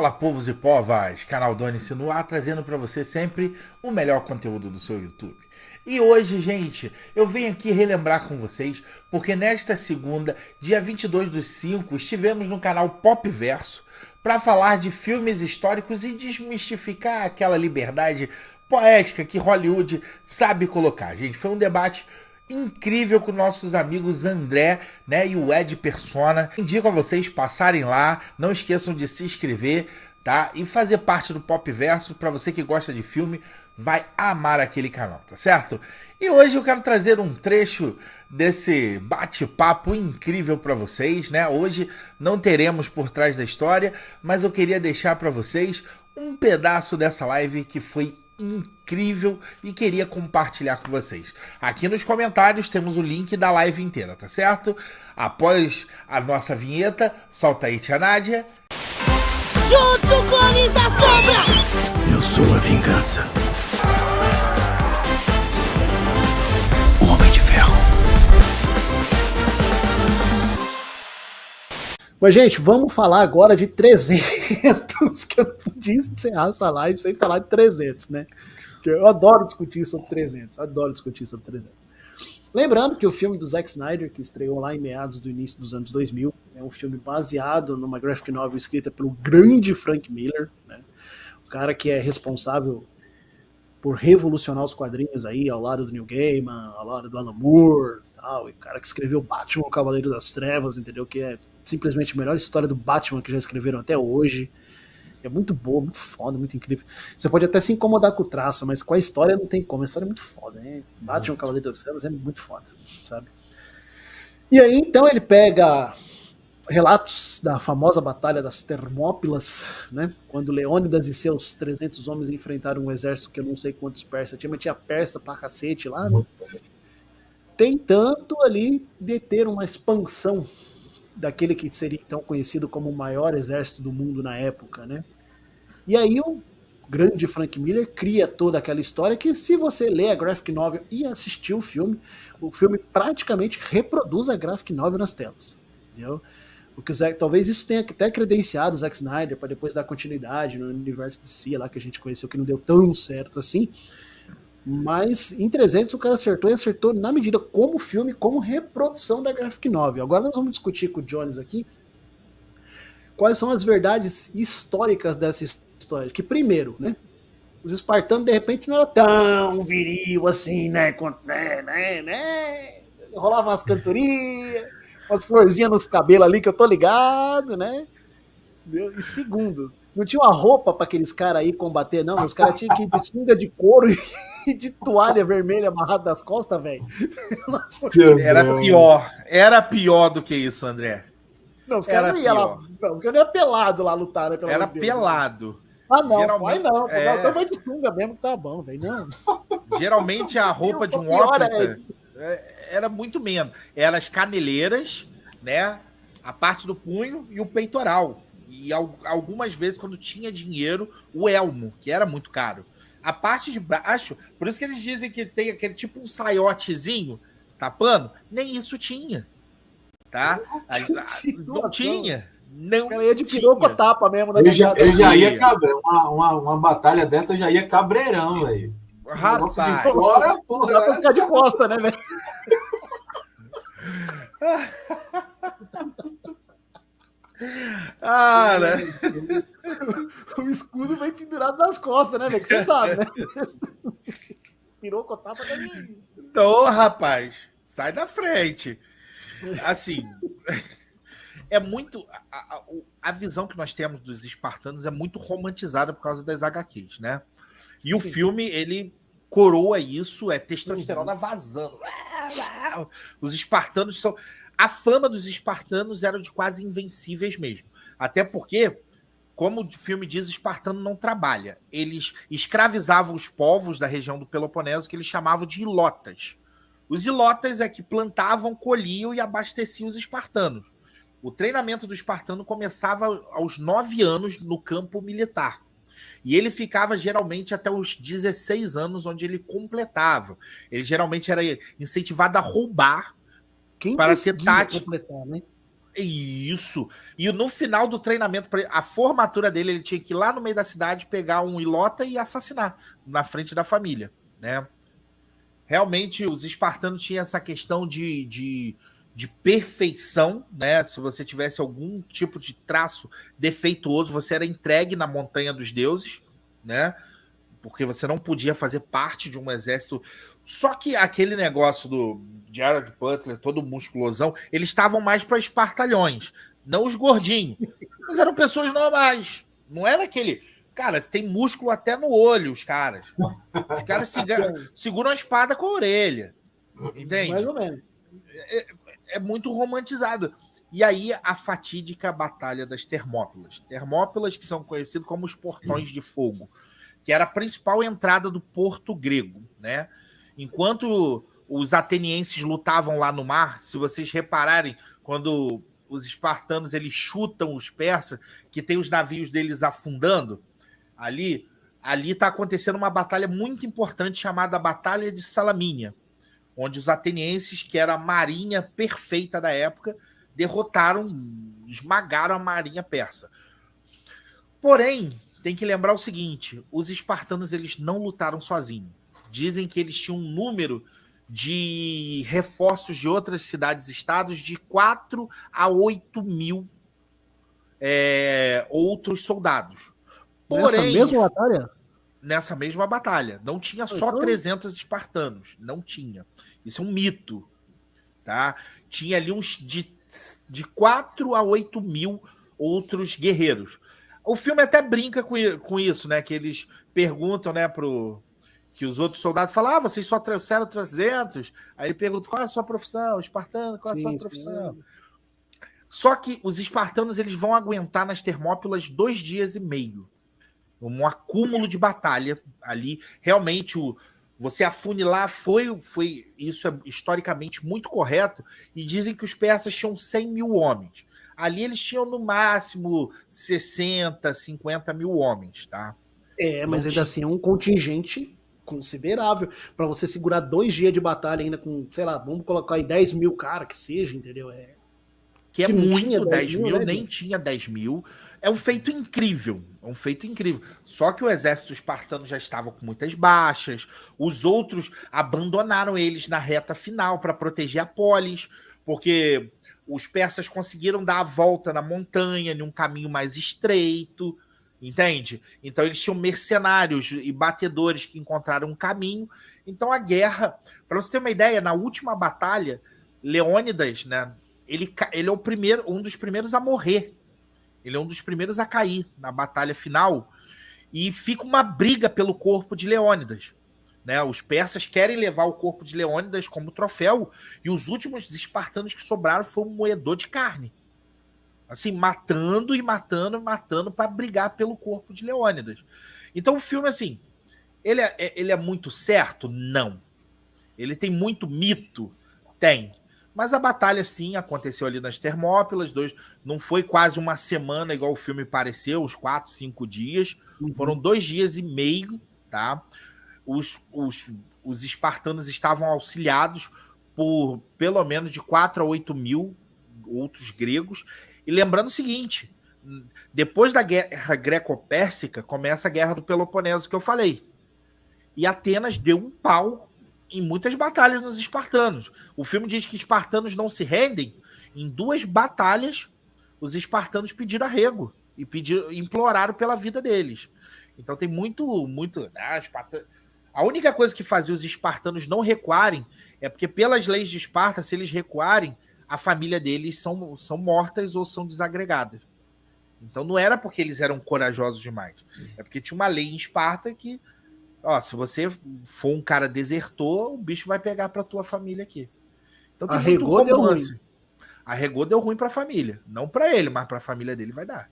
Fala, povos e povas, canal Dane-se no ar, trazendo para você sempre o melhor conteúdo do seu YouTube. E hoje, gente, eu venho aqui relembrar com vocês, porque nesta segunda, dia 22/5, estivemos no canal Pop Verso para falar de filmes históricos e desmistificar aquela liberdade poética que Hollywood sabe colocar. Gente, foi um debate incrível com nossos amigos André, né, e o Ed Persona. Indico a vocês passarem lá, não esqueçam de se inscrever, tá? E fazer parte do Pop Verso. Para você que gosta de filme, vai amar aquele canal, tá certo? E hoje eu quero trazer um trecho desse bate-papo incrível para vocês, né? Hoje não teremos por trás da história, mas eu queria deixar para vocês um pedaço dessa live que foi incrível e queria compartilhar com vocês. Aqui nos comentários temos o link da live inteira, tá certo? Após a nossa vinheta, solta aí, tia Nádia. Junto com a Linda Sombra! Eu sou a vingança. O Homem de Ferro. Mas, gente, vamos falar agora de 300, que eu não podia encerrar essa live sem falar de 300, né? Porque eu adoro discutir sobre 300, Lembrando que o filme do Zack Snyder, que estreou lá em meados do início dos anos 2000, é um filme baseado numa graphic novel escrita pelo grande Frank Miller, né? O cara que é responsável por revolucionar os quadrinhos aí, ao lado do Neil Gaiman, ao lado do Alan Moore, tal, e o cara que escreveu Batman, o Cavaleiro das Trevas, entendeu? Que é simplesmente a melhor história do Batman que já escreveram até hoje. É muito boa, muito foda, muito incrível. Você pode até se incomodar com o traço, mas com a história não tem como. A história é muito foda, né? Batman, Cavaleiro das Trevas é muito foda, sabe? E aí, então, ele pega relatos da famosa Batalha das Termópilas, né? Quando Leônidas e seus 300 homens enfrentaram um exército que eu não sei quantos persas tinha, mas tinha persa pra cacete lá, né? Tentando ali deter uma expansão daquele que seria então conhecido como o maior exército do mundo na época, né? E aí o grande Frank Miller cria toda aquela história que, se você ler a graphic novel e assistir o filme praticamente reproduz a graphic novel nas telas, entendeu? O que o Zack, talvez isso tenha até credenciado o Zack Snyder para depois dar continuidade no universo de si lá que a gente conheceu, que não deu tão certo assim. Mas em 300 o cara acertou e acertou na medida como filme, como reprodução da graphic novel. Agora nós vamos discutir com o Jones aqui quais são as verdades históricas dessa história. Que primeiro, né, os espartanos de repente não eram tão viril assim, né, rolava umas cantorias, umas florzinhas nos cabelos ali que eu tô ligado, né. E segundo, não tinha uma roupa para aqueles caras aí combater, não. Os caras tinham que ir de sunga de couro e de toalha vermelha amarrada nas costas, velho. Era pior do que isso, André. Não, os caras não iam lá. Não, porque eu não ia pelado lá lutar, né? Era pelado. Ah, não, geralmente, não. Então vai de sunga mesmo que tá bom, velho. Não. Geralmente a roupa de um ópita era muito menos. Eram as caneleiras, né? A parte do punho e o peitoral. E algumas vezes, quando tinha dinheiro, o elmo, que era muito caro. A parte de baixo, por isso que eles dizem que tem aquele tipo um saiotezinho tapando, nem isso tinha. Tá? Não tinha. Não cara ia de piroco tapa mesmo, né? Eu já ia cabreiro. Uma batalha dessa já ia cabreirão, velho. Rapaz. Agora, porra, dá pra ficar de costa, né, velho? Cara. O escudo vem pendurado nas costas, né, velho? Que você sabe, né? Piroco tapa também. Então, rapaz, sai da frente. Assim, é muito. A visão que nós temos dos espartanos é muito romantizada por causa das HQs, né? E o filme, ele coroa isso, é testosterona vazando. Os espartanos são. A fama dos espartanos era de quase invencíveis mesmo. Até porque, como o filme diz, espartano não trabalha. Eles escravizavam os povos da região do Peloponeso, que eles chamavam de ilotas. Os ilotas é que plantavam, colhiam e abasteciam os espartanos. O treinamento do espartano começava aos 9 anos no campo militar. E ele ficava geralmente até os 16 anos, onde ele completava. Ele geralmente era incentivado a roubar quem para ser tático. Completar, né? Isso. E no final do treinamento, a formatura dele, ele tinha que ir lá no meio da cidade, pegar um ilota e assassinar na frente da família, né? Realmente, os espartanos tinham essa questão de perfeição, né? Se você tivesse algum tipo de traço defeituoso, você era entregue na montanha dos deuses, né? Porque você não podia fazer parte de um exército. Só que aquele negócio do Gerard Butler, todo musculosão, eles estavam mais para espartalhões, não os gordinhos. Mas eram pessoas normais. Não era aquele. Cara, tem músculo até no olho, os caras. Os caras seguram a espada com a orelha. Entende? Mais ou menos. É muito romantizado. E aí a fatídica Batalha das Termópilas. Termópilas que são conhecidos como os Portões de Fogo, que era a principal entrada do porto grego, né? Enquanto os atenienses lutavam lá no mar, se vocês repararem, quando os espartanos eles chutam os persas, que tem os navios deles afundando, ali está acontecendo uma batalha muito importante chamada Batalha de Salamínia, onde os atenienses, que era a marinha perfeita da época, derrotaram, esmagaram a marinha persa. Porém, tem que lembrar o seguinte, os espartanos eles não lutaram sozinhos. Dizem que eles tinham um número de reforços de outras cidades-estados de 4 a 8 mil outros soldados. Porém, nessa mesma batalha. Não tinha só 300 espartanos. Não tinha. Isso é um mito. Tá? Tinha ali uns de 4 a 8 mil outros guerreiros. O filme até brinca com isso, né? Que eles perguntam, né, que os outros soldados falam, vocês só trouxeram 300? Aí ele pergunta, qual é a sua profissão? Espartano, qual é a sua profissão? Sim. Só que os espartanos eles vão aguentar nas Termópilas 2 dias e meio. Um acúmulo de batalha ali. Realmente, você afunilar foi isso é historicamente muito correto, e dizem que os persas tinham 100 mil homens. Ali eles tinham no máximo 60, 50 mil homens, tá? Mas ainda assim é um contingente considerável para você segurar 2 dias de batalha ainda com, sei lá, vamos colocar aí 10 mil cara que seja, entendeu? Que é muito, 10 mil, né, nem tinha 10 mil. É um feito incrível, Só que o exército espartano já estava com muitas baixas, os outros abandonaram eles na reta final para proteger a polis, porque os persas conseguiram dar a volta na montanha, em um caminho mais estreito, entende? Então eles tinham mercenários e batedores que encontraram um caminho. Então a guerra, para você ter uma ideia, na última batalha, Leônidas, né, ele é um dos primeiros a morrer. Ele é um dos primeiros a cair na batalha final, e fica uma briga pelo corpo de Leônidas. Né? Os persas querem levar o corpo de Leônidas como troféu, e os últimos espartanos que sobraram foi um moedor de carne. Assim, matando para brigar pelo corpo de Leônidas. Então o filme, assim, ele é muito certo? Não. Ele tem muito mito? Tem. Mas a batalha, sim, aconteceu ali nas Termópilas, não foi quase uma semana, igual o filme pareceu, uns 4, 5 dias. Foram 2 dias e meio, tá? Os espartanos estavam auxiliados por pelo menos de 4 a 8 mil outros gregos. E lembrando o seguinte, depois da guerra greco-pérsica, começa a guerra do Peloponeso, que eu falei. E Atenas deu um pau em muitas batalhas nos espartanos. O filme diz que espartanos não se rendem. Em 2 batalhas, os espartanos pediram arrego e imploraram pela vida deles. Então tem muito... A única coisa que fazia os espartanos não recuarem é porque, pelas leis de Esparta, se eles recuarem, a família deles são mortas ou são desagregadas. Então não era porque eles eram corajosos demais. É porque tinha uma lei em Esparta que, se você for um cara desertor, o bicho vai pegar pra tua família aqui. Então tem muito romance. Arregou deu ruim pra família. Não pra ele, mas pra família dele vai dar.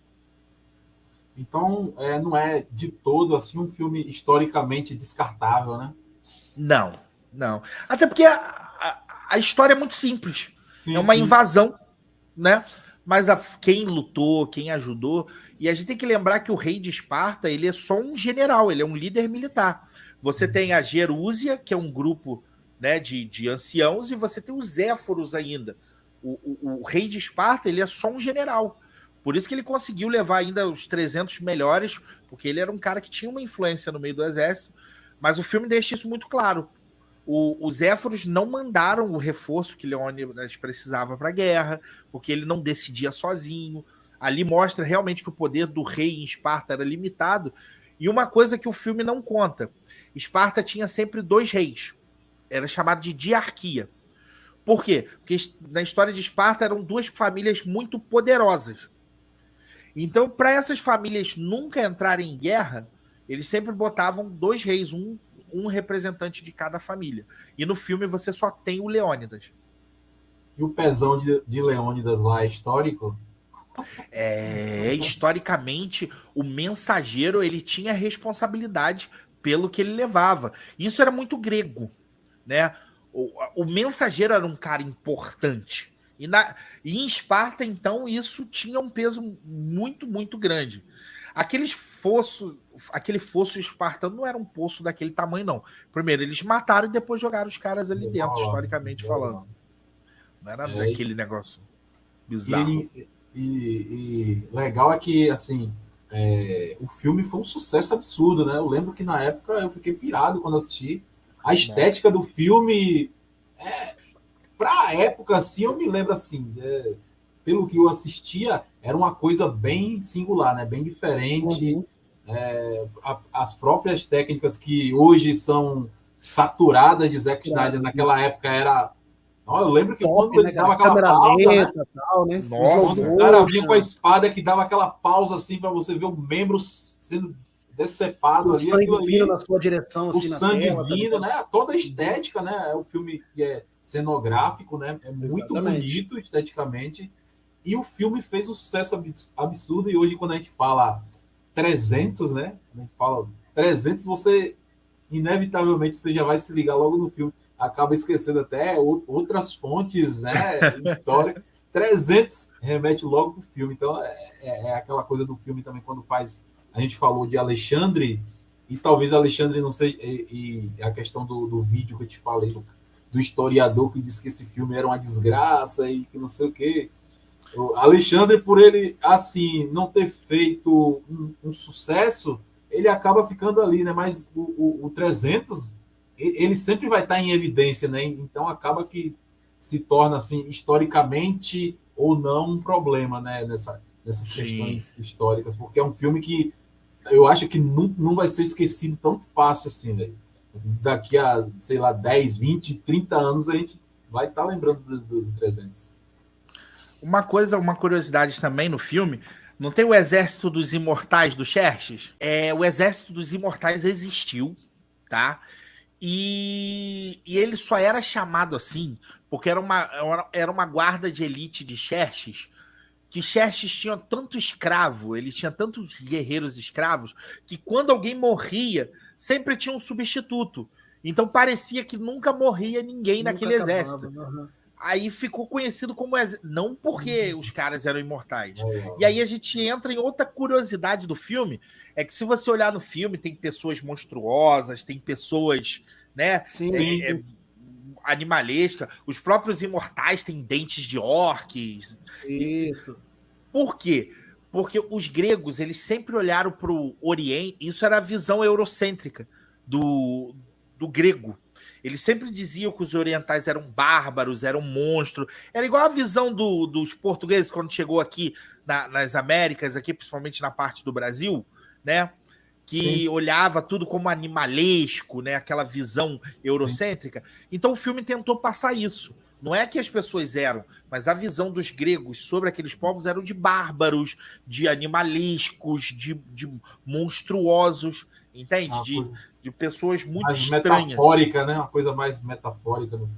Então, não é de todo assim um filme historicamente descartável, né? Não. Até porque a história é muito simples. Sim, é uma invasão, né? Mas quem lutou, quem ajudou... E a gente tem que lembrar que o rei de Esparta, ele é só um general, ele é um líder militar. Você tem a Gerúsia, que é um grupo, né, de anciãos, e você tem os Éforos ainda, O rei de Esparta, ele é só um general. Por isso que ele conseguiu levar ainda os 300 melhores, porque ele era um cara que tinha uma influência no meio do exército. Mas o filme deixa isso muito claro. Os éforos não mandaram o reforço que Leônidas precisava para a guerra, porque ele não decidia sozinho. Ali mostra realmente que o poder do rei em Esparta era limitado. E uma coisa que o filme não conta: Esparta tinha sempre 2 reis. Era chamado de diarquia. Por quê? Porque na história de Esparta eram 2 famílias muito poderosas. Então, para essas famílias nunca entrarem em guerra, eles sempre botavam 2 reis, um representante de cada família. E no filme você só tem o Leônidas. E o pezão de Leônidas lá é histórico? Historicamente, o mensageiro ele tinha responsabilidade pelo que ele levava. Isso era muito grego, né? O mensageiro era um cara importante. E em Esparta, então, isso tinha um peso muito, muito grande. Aquele fosso espartano não era um poço daquele tamanho, não. Primeiro, eles mataram e depois jogaram os caras ali dentro, historicamente falando. Não era aquele negócio bizarro. E legal é que, assim, o filme foi um sucesso absurdo, né? Eu lembro que na época eu fiquei pirado quando assisti. A estética do filme, pra época, assim, eu me lembro, assim, pelo que eu assistia, era uma coisa bem singular, né? Bem diferente. Uhum. As próprias técnicas que hoje são saturadas de Zack Snyder, naquela época era... Eu lembro que Top, quando ele dava aquela pausa, lenta, tal, né? Nossa, o cara vinha com a espada que dava aquela pausa assim para você ver o membro sendo decepado o ali. sangue vindo na sua direção, assim, o na sangue tela, vindo, né? Toda a estética, né? É um filme que é cenográfico, né? É muito bonito esteticamente. E o filme fez um sucesso absurdo. E hoje, quando a gente fala 300, né? A gente fala 300, você inevitavelmente você já vai se ligar logo no filme. Acaba esquecendo até outras fontes, né? História. 300 remete logo pro filme. Então, é aquela coisa do filme também, quando faz... A gente falou de Alexandre, e talvez Alexandre, não sei, e a questão do vídeo que eu te falei, do historiador que disse que esse filme era uma desgraça e que não sei o quê. O Alexandre, por ele, assim, não ter feito um sucesso, ele acaba ficando ali, né? Mas o 300, ele sempre vai estar em evidência, né? Então acaba que se torna, assim, historicamente ou não um problema, né? Nessas questões históricas, porque é um filme que eu acho que não vai ser esquecido tão fácil assim, velho. Daqui a, sei lá, 10, 20, 30 anos a gente vai estar lembrando do 300. Uma curiosidade também no filme, não tem o Exército dos Imortais do Xerxes? O Exército dos Imortais existiu, tá? E ele só era chamado assim porque era uma guarda de elite de Xerxes, que Xerxes tinha tanto escravo, ele tinha tantos guerreiros escravos, que quando alguém morria, sempre tinha um substituto. Então parecia que nunca morria ninguém naquele exército. Aí ficou conhecido como exército, não porque os caras eram imortais. E aí a gente entra em outra curiosidade do filme, é que se você olhar no filme, tem pessoas monstruosas, tem pessoas, né, animalescas, os próprios imortais têm dentes de orques. Isso. Por quê? Porque os gregos, eles sempre olharam para o Oriente, isso era a visão eurocêntrica do grego. Eles sempre diziam que os orientais eram bárbaros, eram monstros. Era igual a visão dos portugueses quando chegou aqui nas Américas, aqui principalmente na parte do Brasil, né? Que olhava tudo como animalesco, né? Aquela visão eurocêntrica. Então o filme tentou passar isso. Não é que as pessoas eram, mas a visão dos gregos sobre aqueles povos eram de bárbaros, de animalescos, de monstruosos, entende? De pessoas muito mais estranhas. Metafórica, né? Uma coisa mais metafórica no filme.